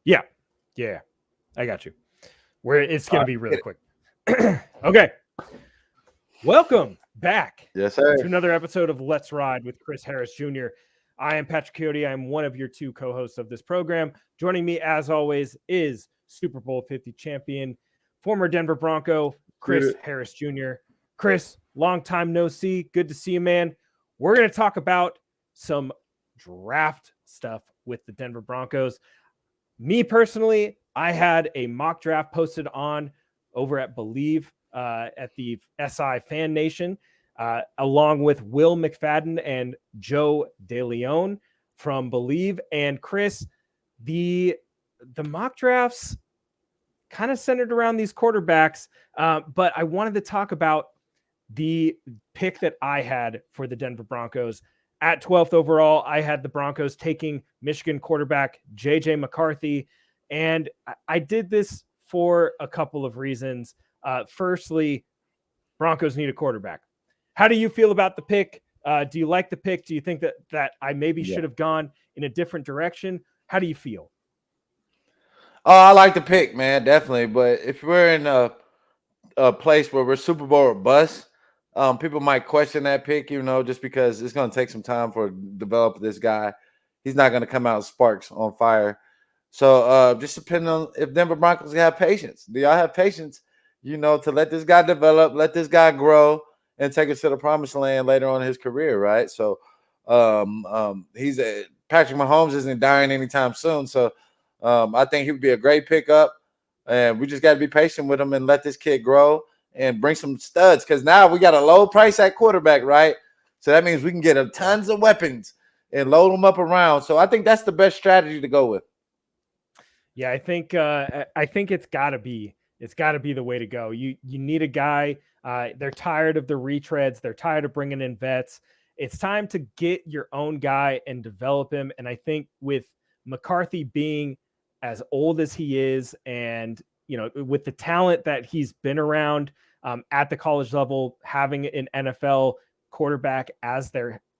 Yeah. Yeah. I got you. It's All going to right, be hit really it. quick. Okay. Welcome back Yes, sir. to another episode of Let's Ride with Chris Harris Jr. I am Patrick Chiotti. I am one of your two co-hosts of this program. Joining me, as always, is Super Bowl 50 champion, former Denver Bronco, Get Chris it. Harris Jr. Chris, long time no see. Good to see you, man. We're going to talk about some draft stuff with the Denver Broncos. Me personally, I had a mock draft posted on over at Bleav at the SI Fan Nation, along with Will McFadden and Joe DeLeon from Bleav. And Chris, the mock drafts kind of centered around these quarterbacks, but I wanted to talk about the pick that I had for the Denver Broncos. At 12th overall, I had the Broncos taking Michigan quarterback JJ McCarthy. And I did this for a couple of reasons. Firstly, Broncos need a quarterback. How do you feel about the pick? Do you like the pick? Do you think that I maybe Yeah. should have gone in a different direction? How do you feel? Oh, I like the pick, man, definitely. But if we're in a place where we're Super Bowl or bust, people might question that pick, just because it's going to take some time for develop this guy. He's not going to come out sparks on fire. So just depending on if Denver Broncos have patience. Do y'all have patience, to let this guy develop, let this guy grow, and take us to the promised land later on in his career, right? So Patrick Mahomes isn't dying anytime soon. So I think he would be a great pickup. And we just got to be patient with him and let this kid grow and bring some studs. Because now we got a low price at quarterback, right? So that means we can get Yeah. tons of weapons and load them up around. So I think that's the best strategy to go with. Yeah, I think it's got to be the way to go. You need a guy. They're tired of the retreads. They're tired of bringing in vets. It's time to get your own guy and develop him. And I think with McCarthy being as old as he is, and with the talent that he's been around at the college level, having an NFL quarterback as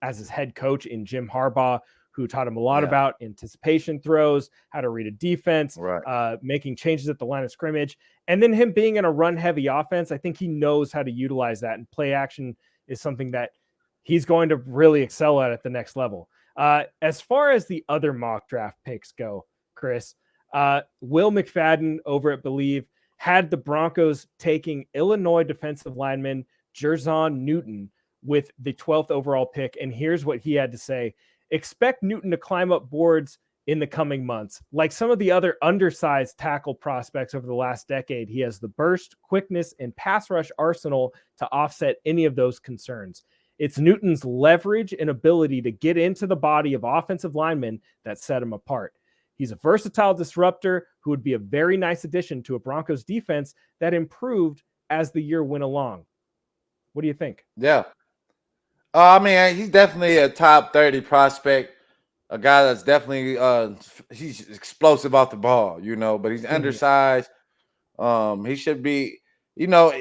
his head coach in Jim Harbaugh, who taught him a lot Yeah, about anticipation throws, how to read a defense, right. making changes at the line of scrimmage. And then him being in a run heavy offense, I think he knows how to utilize that. And play action is something that he's going to really excel at the next level. As far as the other mock draft picks go, Chris, Will McFadden over at Bleav had the Broncos taking Illinois defensive lineman Jerzon Newton with the 12th overall pick. And here's what he had to say. Expect Newton to climb up boards in the coming months. Like some of the other undersized tackle prospects over the last decade, he has the burst, quickness, and pass rush arsenal to offset any of those concerns. It's Newton's leverage and ability to get into the body of offensive linemen that set him apart. He's a versatile disruptor who would be a very nice addition to a Broncos defense that improved as the year went along. What do you think? Yeah. I mean, he's definitely a top 30 prospect, a guy that's definitely he's explosive off the ball, but he's Mm-hmm. undersized. He should be, you know,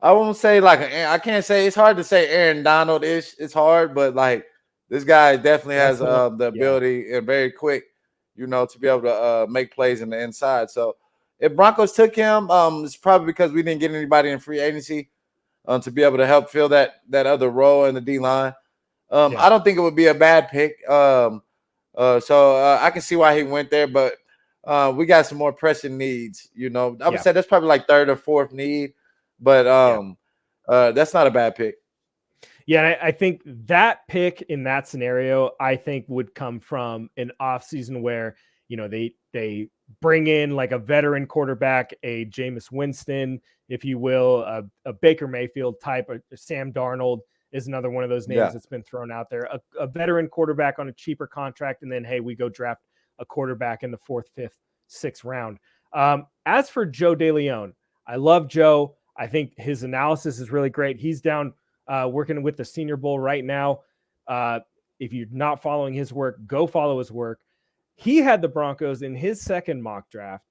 I won't say I can't say it's hard to say Aaron Donald ish. It's hard, but like this guy definitely That's has the one. the Yeah. ability and very quick, to be able to make plays in the inside. So if Broncos took him, it's probably because we didn't get anybody in free agency to be able to help fill that other role in the D line. Yeah. I don't think it would be a bad pick. So I can see why he went there, but we got some more pressing needs. I would Yeah. say that's probably like third or fourth need, but Yeah. that's not a bad pick. Yeah, and I think that pick in that scenario, I think would come from an offseason where, they bring in like a veteran quarterback, a Jameis Winston, if you will, a Baker Mayfield type, a Sam Darnold is another one of those names Yeah, that's been thrown out there. A veteran quarterback on a cheaper contract, and then hey, we go draft a quarterback in the fourth, fifth, sixth round. As for Joe DeLeon, I love Joe. I think his analysis is really great. He's down working with the Senior Bowl right now. If you're not following his work, go follow his work. He had the Broncos in his second mock draft.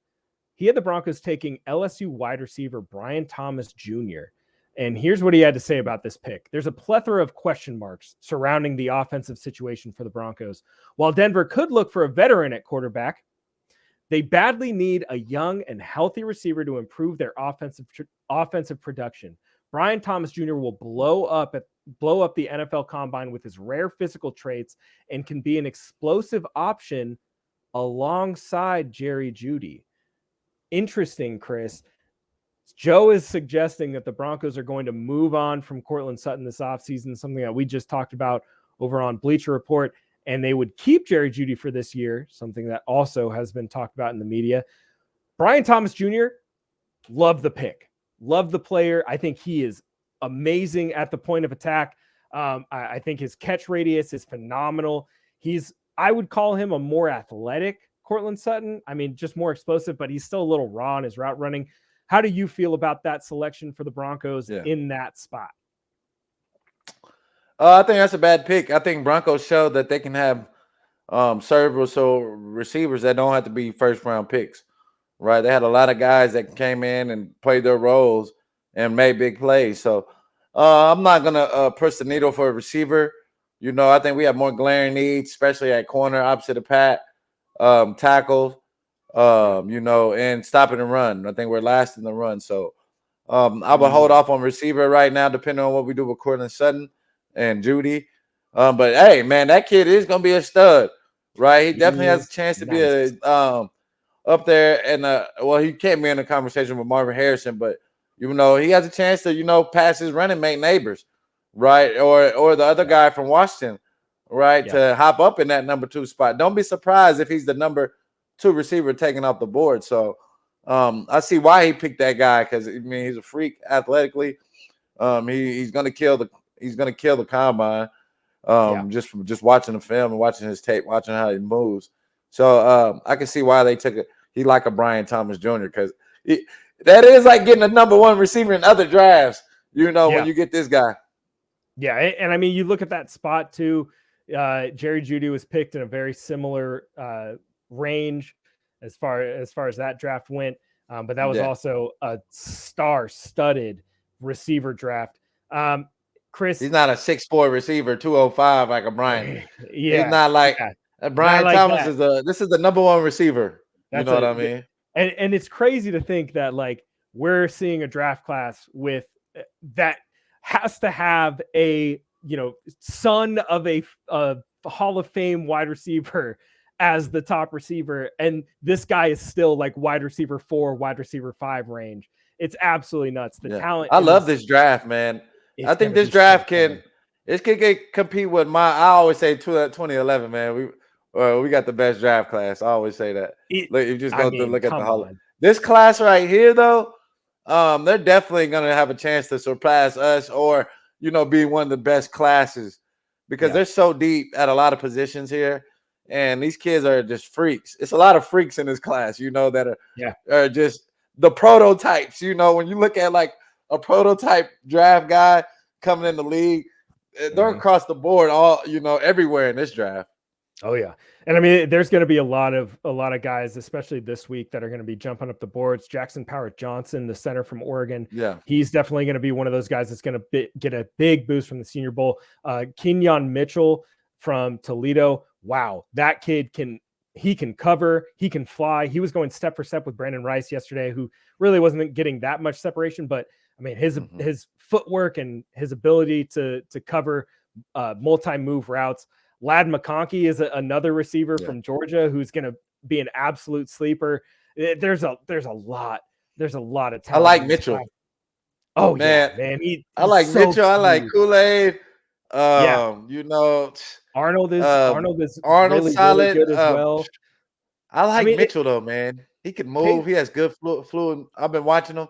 He had the Broncos taking LSU wide receiver Brian Thomas Jr. And here's what he had to say about this pick. There's a plethora of question marks surrounding the offensive situation for the Broncos. While Denver could look for a veteran at quarterback, They badly need a young and healthy receiver to improve their offensive production. Brian Thomas Jr. will blow up the NFL Combine with his rare physical traits and can be an explosive option alongside Jerry Jeudy. Interesting, Chris. Joe is suggesting that the Broncos are going to move on from Courtland Sutton this offseason, something that we just talked about over on Bleacher Report, and they would keep Jerry Jeudy for this year, something that also has been talked about in the media. Brian Thomas Jr., love the pick. Love the player. I think he is amazing at the point of attack. I think his catch radius is phenomenal. I would call him a more athletic Courtland Sutton. I mean, just more explosive, but he's still a little raw in his route running. How do you feel about that selection for the Broncos in that spot? I think that's a bad pick. I think Broncos showed that they can have serviceable receivers that don't have to be first-round picks, right? They had a lot of guys that came in and played their roles and made big plays. So I'm not going to push the needle for a receiver. I think we have more glaring needs, especially at corner opposite of Pat, tackles. And stopping and run. I think we're last in the run. So I would hold off on receiver right now, depending on what we do with Courtland Sutton and Jeudy. But hey, man, that kid is gonna be a stud, right? He definitely has a chance to be up there. And he can't be in a conversation with Marvin Harrison, but he has a chance to pass his running mate Neighbors, right? Or the other guy from Washington, right? To hop up in that number 2 spot. Don't be surprised if he's the number 2 receiver taken off the board. So I see why he picked that guy, because he's a freak athletically. He's gonna kill the combine. Just from watching the film and watching his tape, watching how he moves. So I can see why they took it. He like a Brian Thomas Jr. because that is like getting a number 1 receiver in other drafts. When you get this guy. Yeah, and I mean, you look at that spot too. Jerry Jeudy was picked in a very similar range as far as that draft went, but that was also a star-studded receiver draft. Chris, he's not a 6'4" receiver, 205 like a Brian. He's not like Brian Thomas this is the number 1 receiver. You know what I mean? And it's crazy to think that like we're seeing a draft class with that has to have a son of a Hall of Fame wide receiver as the top receiver, and this guy is still like wide receiver 4, wide receiver 5 range. It's absolutely nuts. The talent. I love this draft, man. I think this draft can compete with I always say 2011, man. We got the best draft class. I always say that. You just go to look at the Hall. This class right here, though, they're definitely going to have a chance to surpass us or be one of the best classes because they're so deep at a lot of positions here. And these kids are just freaks. It's a lot of freaks in this class, that are just the prototypes. When you look at like a prototype draft guy coming in the league, they're across the board, all everywhere in this draft. Oh yeah, and I mean, there's going to be a lot of guys, especially this week, that are going to be jumping up the boards. Jackson Powers Johnson, the center from Oregon, he's definitely going to be one of those guys that's going to get a big boost from the Senior Bowl. Kenyon Mitchell from Toledo. Wow, that kid can cover, he can fly. He was going step for step with Brandon Rice yesterday, who really wasn't getting that much separation, but I mean his footwork and his ability to cover multi-move routes. Ladd McConkey is another receiver from Georgia who's going to be an absolute sleeper. There's a lot of talent. I like Mitchell. Oh man, I like so Mitchell. I like Kool-Aid. Arnold is really, solid. really good as well. I like Mitchell though, man. He can move. He has good fluid. I've been watching him.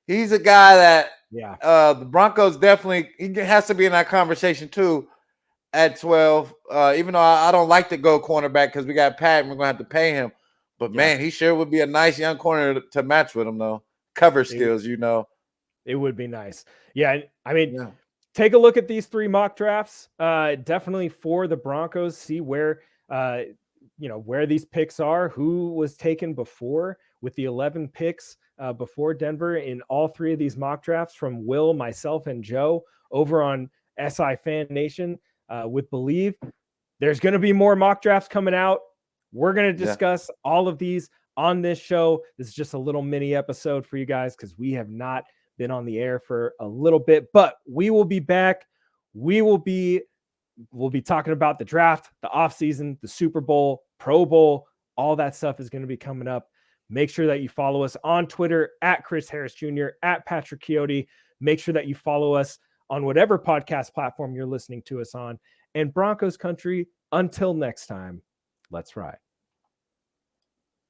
He's a guy that the Broncos definitely he has to be in that conversation too at 12. Even though I don't like to go cornerback because we got Pat and we're gonna have to pay him. But man, he sure would be a nice young corner to match with him though. Cover skills, It would be nice. Yeah, I mean, take a look at these 3 mock drafts. Definitely for the Broncos, see where where these picks are, who was taken before with the 11 picks before Denver in all 3 of these mock drafts from Will, myself, and Joe over on SI Fan Nation with Bleav. There's going to be more mock drafts coming out. We're going to discuss all of these on this show. This is just a little mini episode for you guys because we have not been on the air for a little bit, but we will be back. We'll be talking about the draft, the offseason, the Super Bowl, Pro Bowl. All that stuff is going to be coming up. Make sure that you follow us on Twitter at Chris Harris Jr., at Patrick Chiotti. Make sure that you follow us on whatever podcast platform you're listening to us on. And Broncos country, until next time, let's ride.